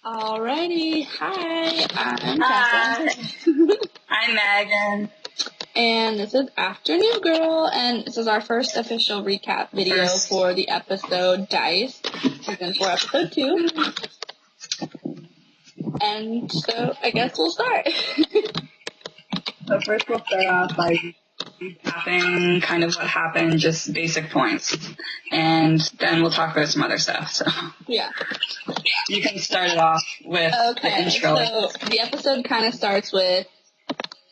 Alrighty, hi, I'm Hi. Tessa. I'm Megan. And this is Afternoon Girl, and this is our first official recap video for the episode Dice, season 4, episode 2. And so, I guess we'll start. So first we'll start off by recapping kind of what happened, just basic points. And then we'll talk about some other stuff, so. Yeah. You can start it off with the intro. So the episode kind of starts with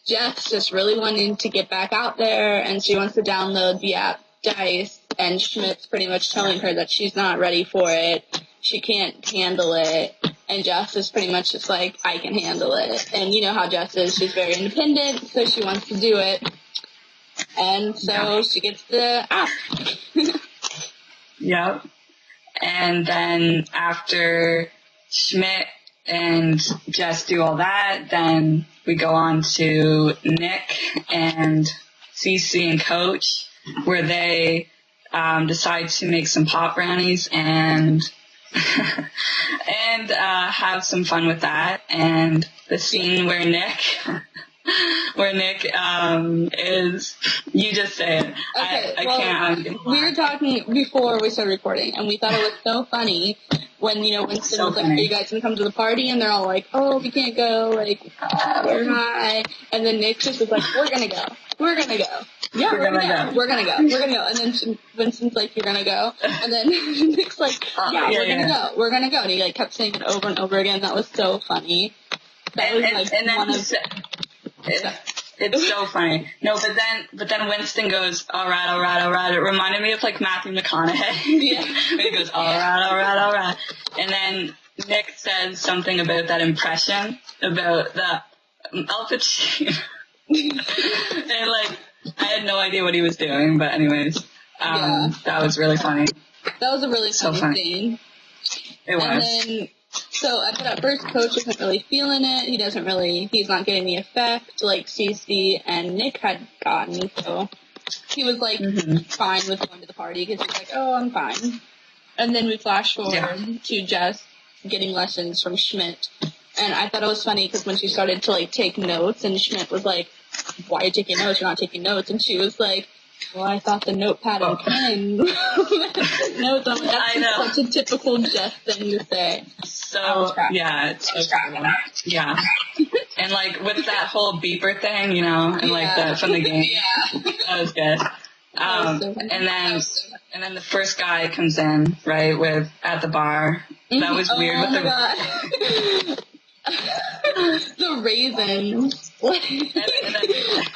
Jess just really wanting to get back out there, and she wants to download the app Dice, and Schmidt's pretty much telling her that she's not ready for it, she can't handle it, and Jess is pretty much just like, I can handle it. And you know how Jess is, she's very independent, so she wants to do it, and so she gets the app. Yep. And then after Schmidt and Jess do all that, then we go on to Nick and Cece and Coach, where they decide to make some pop brownies and and have some fun with that. And the scene where Nick is, you just say it. Okay, I can't. We were talking before we started recording, and we thought it was so funny when, Winston was like, are you guys going to come to the party? And they're all like, oh, we can't go, like, we're high. And then Nick just was like, we're going to go. We're going to go. Yeah, we're gonna go. We're gonna go. We're gonna go. And then Winston's like, you're gonna go. And then Nick's like, yeah, we're gonna go. We're gonna go. And he like kept saying it over and over again. That was so funny. It's so funny. No, but then Winston goes, all right. It reminded me of like Matthew McConaughey. Yeah. And he goes, all right. And then Nick says something about that impression about the Al Pacino. And like, I had no idea what he was doing, but anyways, that was really funny. That was a really funny scene. It was. And then, at first, Coach isn't really feeling it. He's not getting the effect like Cece and Nick had gotten, so he was like fine with going to the party because he's like, oh, I'm fine. And then we flash forward to Jess getting lessons from Schmidt. And I thought it was funny because when she started to like take notes and Schmidt was like, why are you taking notes? You're not taking notes. And she was like, well, I thought the notepad and pen notes. I'm like, that's such a typical Jess thing to say. So, yeah, it's so true. Yeah. And like with that whole beeper thing, and like from the game. Yeah. That was good. And then the first guy comes in, right, at the bar. That was weird with the raisins.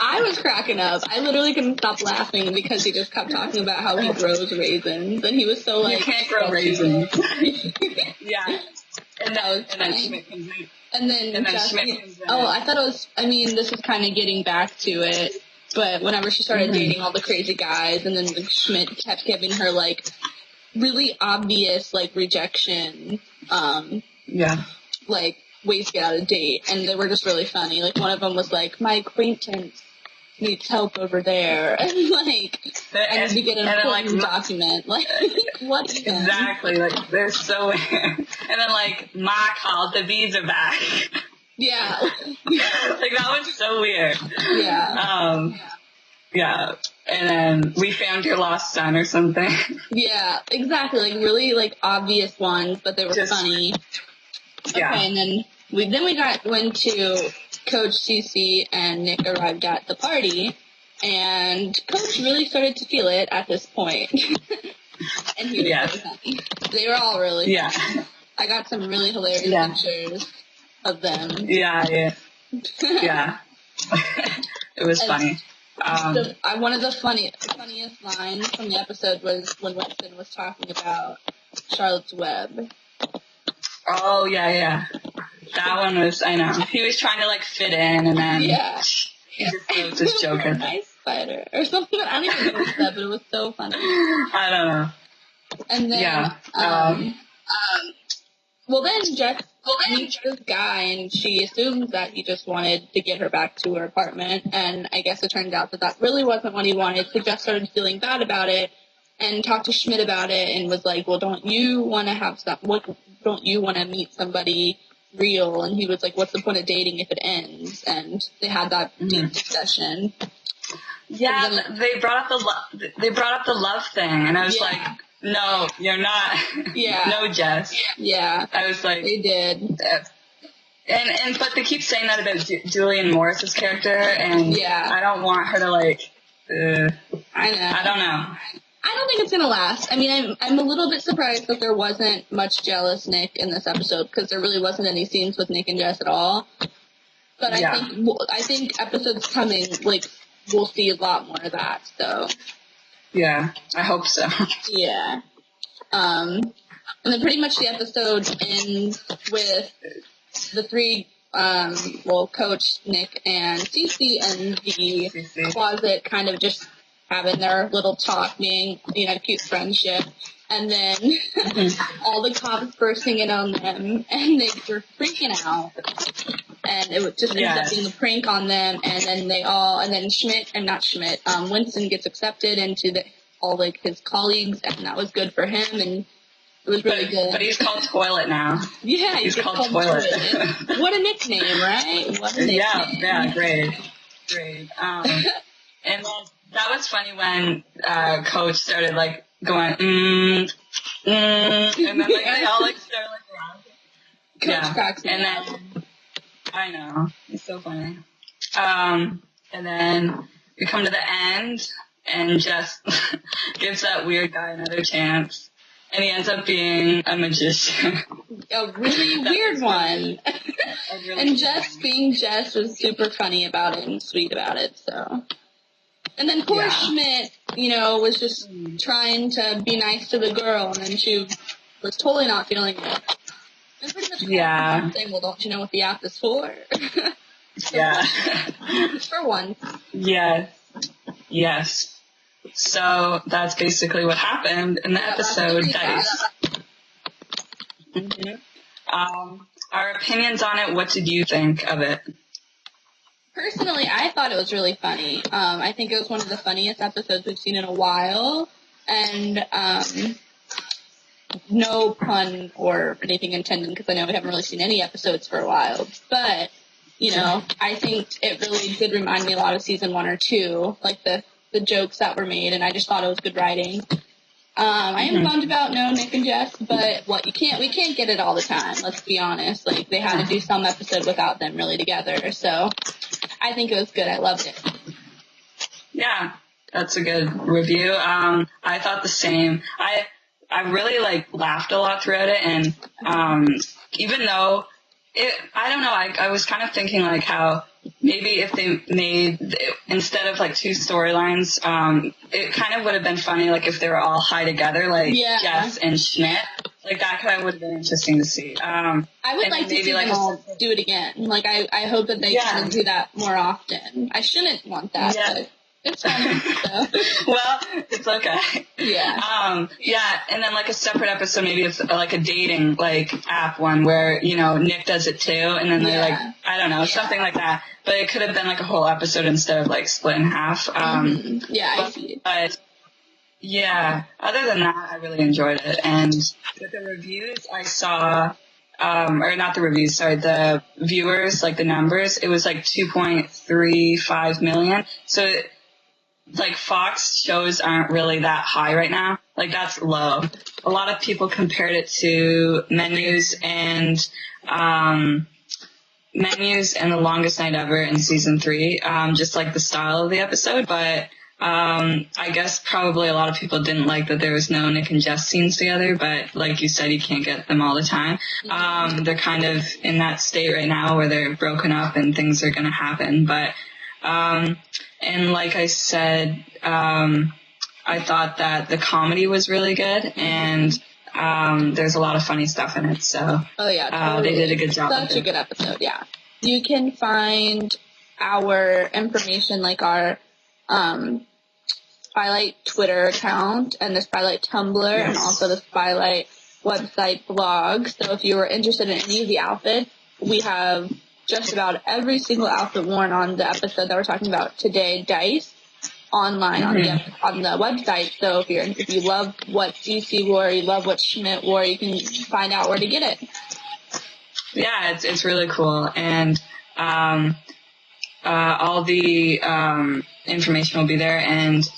I was cracking up. I literally couldn't stop laughing because he just kept talking about how he grows raisins, and he was so like, you can't grow raisins. Yeah. And then Schmidt comes in. And then Schmidt comes in. Oh, I thought it was, this is kind of getting back to it, but whenever she started dating all the crazy guys, and then Schmidt kept giving her like really obvious like rejection, like ways to get out of date, and they were just really funny. Like one of them was like, my acquaintance needs help over there, and like I need to get an important document. Like what? Exactly. Like they're so weird. And then like Ma called, the bees are back. Yeah. Like that was so weird. Yeah. Yeah. And then we found your lost son or something. Yeah, exactly. Like really like obvious ones, but they were funny. Yeah. Okay, and then we went to Coach Cece and Nick arrived at the party, and Coach really started to feel it at this point. And he was really funny. They were all really funny. I got some really hilarious pictures of them. Yeah. It was funny. One of the funniest lines from the episode was when Winston was talking about Charlotte's Web. Oh, yeah. That one was, I know. He was trying to, like, fit in, and then he was just joking. Nice spider, or something. I don't even know what he said, but it was so funny. I don't know. And then, then Jess meets this guy, and she assumes that he just wanted to get her back to her apartment, and I guess it turned out that really wasn't what he wanted, so Jess started feeling bad about it, and talked to Schmidt about it, and was like, well, don't you want to have don't you want to meet somebody real? And he was like, what's the point of dating if it ends? And they had that deep discussion. Yeah, they brought up the love thing, and I was like, no, you're not. Yeah. No, Jess. Yeah. I was like, they did. But they keep saying that about Julianne Moore's character, and I don't want her to like. I know. I don't know. I don't think it's gonna last. I mean, I'm a little bit surprised that there wasn't much jealous Nick in this episode, because there really wasn't any scenes with Nick and Jess at all. But I think episodes coming, like, we'll see a lot more of that. So. Yeah, I hope so. Yeah. And then pretty much the episode ends with the three, Coach, Nick, and Cece in the closet kind of just having their little talk, being, cute friendship. And then all the cops bursting in on them, and they were freaking out. And it just ends up being a prank on them, and then Winston gets accepted into his colleagues, and that was good for him, and it was really good. But he's called Toilet now. Yeah, he's called Toilet. What a nickname, right? What a nickname. Yeah, great. And then that was funny when Coach started like going, and then like they all like started like laughing. Coach cracks me up. Then I know, it's so funny. And then we come to the end, and Jess gives that weird guy another chance, and he ends up being a magician. A really weird one. And Jess being Jess was super funny about it and sweet about it, so. And then poor Schmidt, was just trying to be nice to the girl, and then she was totally not feeling it. And pretty much saying, well, don't you know what the app is for? For once. Yes. So that's basically what happened in the episode, Dice. Our opinions on it, what did you think of it? Personally, I thought it was really funny. I think it was one of the funniest episodes we've seen in a while. And, no pun or anything intended, because I know we haven't really seen any episodes for a while. But, I think it really did remind me a lot of season 1 or 2, like the jokes that were made, and I just thought it was good writing. I am bummed about no Nick and Jess, but we can't get it all the time, let's be honest. Like, they had to do some episode without them really together, so I think it was good. I loved it. Yeah, that's a good review. I thought the same. I really laughed a lot throughout it, and even though I don't know, I was kind of thinking how maybe if they made, instead of two storylines, it kind of would have been funny if they were all high together, Jess and Schmidt. That kind of would have been interesting to see. I would like to see them all do it again. I hope that they kind of do that more often. I shouldn't want that, but it's fun. So. Well, it's okay. Yeah. And then a separate episode, maybe it's a dating app one where Nick does it too, and then they I don't know, something like that. But it could have been a whole episode instead of split in half. I see. But yeah, other than that, I really enjoyed it. And with the reviews I saw, or not the reviews, sorry, the viewers, the numbers, it was 2.35 million. So Fox shows aren't really that high right now. That's low. A lot of people compared it to Menus and The Longest Night Ever in season 3, just the style of the episode. But I guess probably a lot of people didn't like that there was no Nick and Jess scenes together, but like you said, you can't get them all the time. They're kind of in that state right now where they're broken up and things are going to happen. But and like I said, I thought that the comedy was really good, and there's a lot of funny stuff in it. So totally. They did a good job. Such a good episode. Yeah, you can find our information, our Spylight Twitter account and the Spylight Tumblr, and also the Spylight website blog. So if you were interested in any of the outfits, we have just about every single outfit worn on the episode that we're talking about today, Dice. online on the website. So if you love what DC wore, you love what Schmidt wore, you can find out where to get it. Yeah, it's really cool, and all the information will be there, and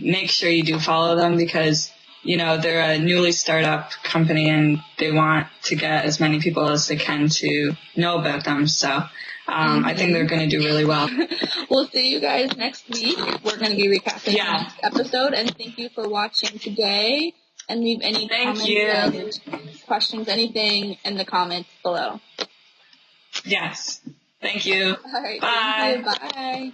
make sure you do follow them because they're a newly startup company and they want to get as many people as they can to know about them. So I think they're going to do really well. We'll see you guys next week. We're going to be recapping the next episode, and thank you for watching today. And leave any comments and questions, anything in the comments below. Yes. Thank you. All right. Bye. Thank you. Bye.